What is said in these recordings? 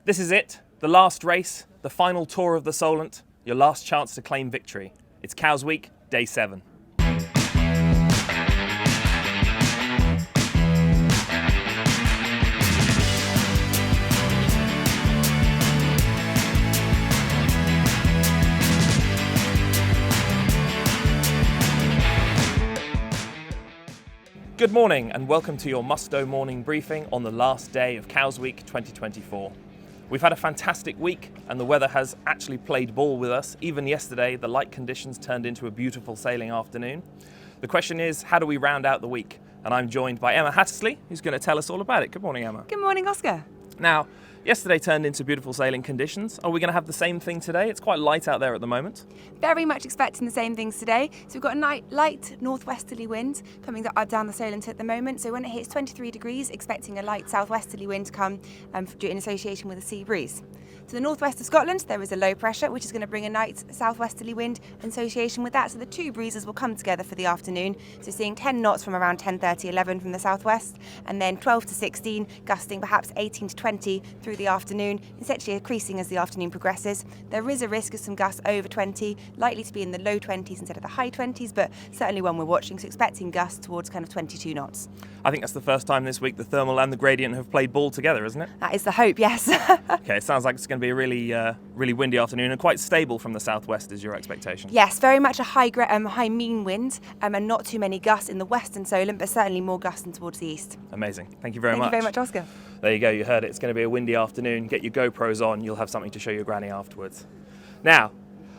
This is it, the last race, the final tour of the Solent, your last chance to claim victory. It's Cows Week, day 7. Good morning and welcome to your Musto Morning Briefing on the last day of Cows Week 2024. We've had a fantastic week and the weather has actually played ball with us. Even yesterday, the light conditions turned into a beautiful sailing afternoon. The question is, how do we round out the week? And I'm joined by Emma Hattersley, who's going to tell us all about it. Good morning, Emma. Good morning, Oscar. Now, yesterday turned into beautiful sailing conditions. Are we going to have the same thing today? It's quite light out there at the moment. Very much expecting the same things today. So we've got a light northwesterly wind coming down the Solent at the moment. So when it hits 23 degrees, expecting a light southwesterly wind to come in association with a sea breeze. To the northwest of Scotland, there is a low pressure, which is going to bring a nice southwesterly wind in association with that. So the two breezes will come together for the afternoon. So seeing 10 knots from around 10:30, 11 from the southwest, and then 12 to 16, gusting perhaps 18 to 20 through the afternoon, essentially increasing as the afternoon progresses. There is a risk of some gusts over 20, likely to be in the low 20s instead of the high 20s, but certainly one we're watching, so expecting gusts towards kind of 22 knots. I think that's the first time this week the thermal and the gradient have played ball together, isn't it? That is the hope, yes. Okay, it sounds like it's going to be a really windy afternoon and quite stable from the southwest is your expectation. Yes, very much a high mean wind and not too many gusts in the western Solent, but certainly more gusting towards the east. Amazing. Thank you very much. Thank you very much, Oscar. There you go, you heard it. It's going to be a windy afternoon. Get your GoPros on, you'll have something to show your granny afterwards. Now,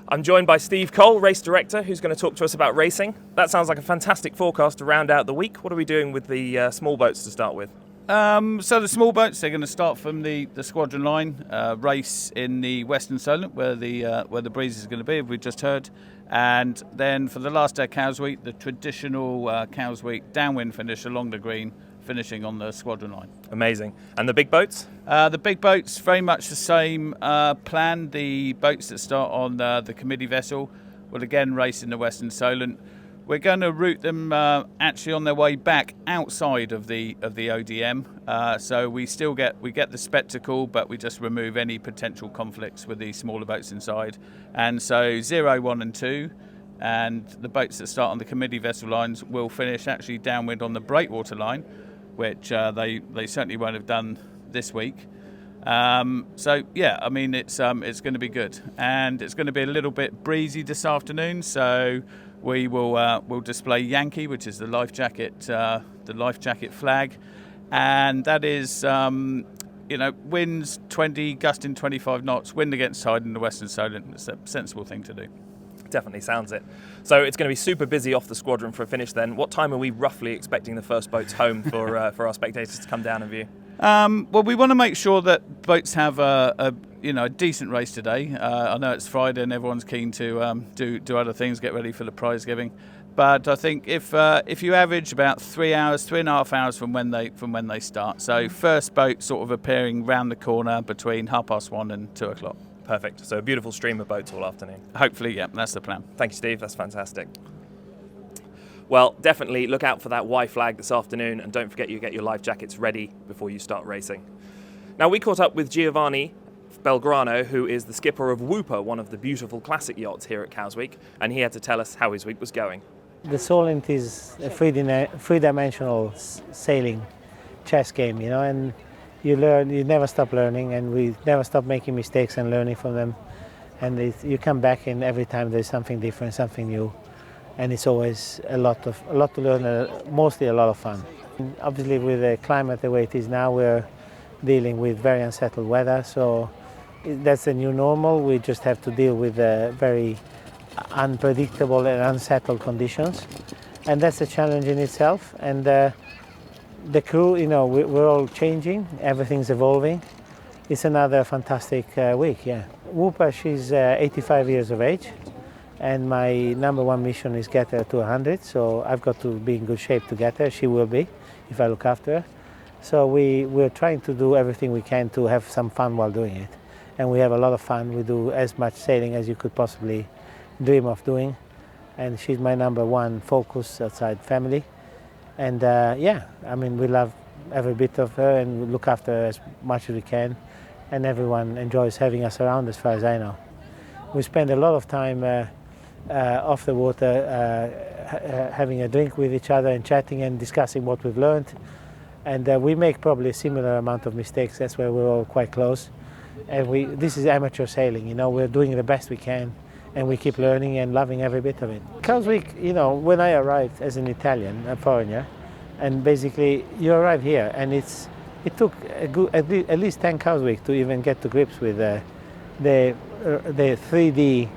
I'm joined by Steve Cole, race director, who's going to talk to us about racing. That sounds like a fantastic forecast to round out the week. What are we doing with the small boats to start with? So the small boats, they're going to start from the squadron line, race in the Western Solent where the breeze is going to be, we just heard. And then for the last day of Cows Week, the traditional Cows Week downwind finish along the green, finishing on the squadron line. Amazing. And the big boats? The big boats, very much the same plan. The boats that start on the committee vessel will again race in the Western Solent. We're going to route them actually on their way back outside of the ODM. So we get the spectacle, but we just remove any potential conflicts with the smaller boats inside. And so 0, 1 and 2, and the boats that start on the committee vessel lines will finish actually downwind on the breakwater line, which they certainly won't have done this week. So yeah, I mean it's going to be good, and it's going to be a little bit breezy this afternoon. So we will display Yankee, which is the life jacket flag, and that is winds 20, gusting 25 knots, wind against tide in the Western Solent. It's a sensible thing to do. Definitely sounds it. So it's going to be super busy off the squadron for a finish then. What time are we roughly expecting the first boats home for our spectators to come down and view? Well, we want to make sure that boats have a decent race today. I know it's Friday and everyone's keen to do other things, get ready for the prize giving. But I think if you average about 3.5 hours from when they start, so first boat sort of appearing round the corner between 1:30 and 2 o'clock. Perfect. So a beautiful stream of boats all afternoon. Hopefully, yeah, that's the plan. Thank you, Steve. That's fantastic. Well, definitely look out for that Y flag this afternoon, and don't forget you get your life jackets ready before you start racing. Now, we caught up with Giovani Bel Grano, who is the skipper of Whooper, one of the beautiful classic yachts here at Cows Week, and he had to tell us how his week was going. The Solent is a three-dimensional sailing chess game, and you never stop learning, and we never stop making mistakes and learning from them. And you come back, and every time there's something different, something new, and it's always a lot to learn, mostly a lot of fun. And obviously, with the climate the way it is now, we're dealing with very unsettled weather, so that's the new normal. We just have to deal with very unpredictable and unsettled conditions, and that's a challenge in itself. And the crew, we're all changing, everything's evolving. It's another fantastic week, yeah. Whooper, she's 85 years of age, and my number one mission is get her to 100, so I've got to be in good shape to get her. She will be, if I look after her. So we're trying to do everything we can to have some fun while doing it. And we have a lot of fun. We do as much sailing as you could possibly dream of doing. And she's my number one focus outside family. And we love every bit of her and we look after her as much as we can. and everyone enjoys having us around, as far as I know. We spend a lot of time off the water, having a drink with each other and chatting and discussing what we've learned. And we make probably a similar amount of mistakes. That's why we're all quite close. And this is amateur sailing, you know, we're doing the best we can, and we keep learning and loving every bit of it. Cowes Week, you know, when I arrived as an Italian, a foreigner, and basically you arrive here, and it took at least 10 Cowes Week to even get to grips with the 3D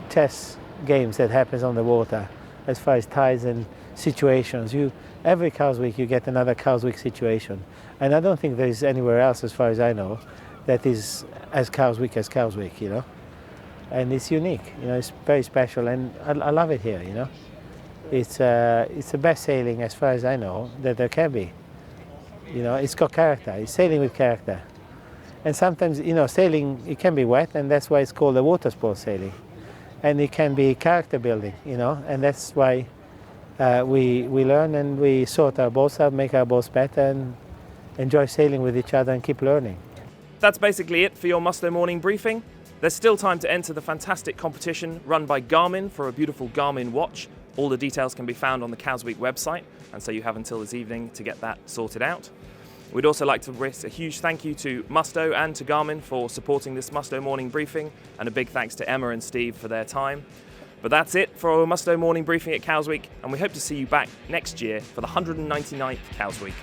chess games that happens on the water, as far as tides and situations. Every Cowes Week you get another Cowes Week situation, and I don't think there is anywhere else, as far as I know, that is as Cowes Week, you know. And it's unique, you know, it's very special, and I love it here, you know. It's the best sailing, as far as I know, that there can be. You know, it's got character, it's sailing with character. And sometimes, you know, sailing, it can be wet, and that's why it's called a water sport sailing. And it can be character building, you know, and that's why we learn and we sort our boats out, make our boats better, and enjoy sailing with each other and keep learning. That's basically it for your Musto Morning Briefing. There's still time to enter the fantastic competition run by Garmin for a beautiful Garmin watch. All the details can be found on the Cowes Week website, and so you have until this evening to get that sorted out. We'd also like to wish a huge thank you to Musto and to Garmin for supporting this Musto Morning Briefing, and a big thanks to Emma and Steve for their time. But that's it for our Musto Morning Briefing at Cowes Week, and we hope to see you back next year for the 199th Cowes Week.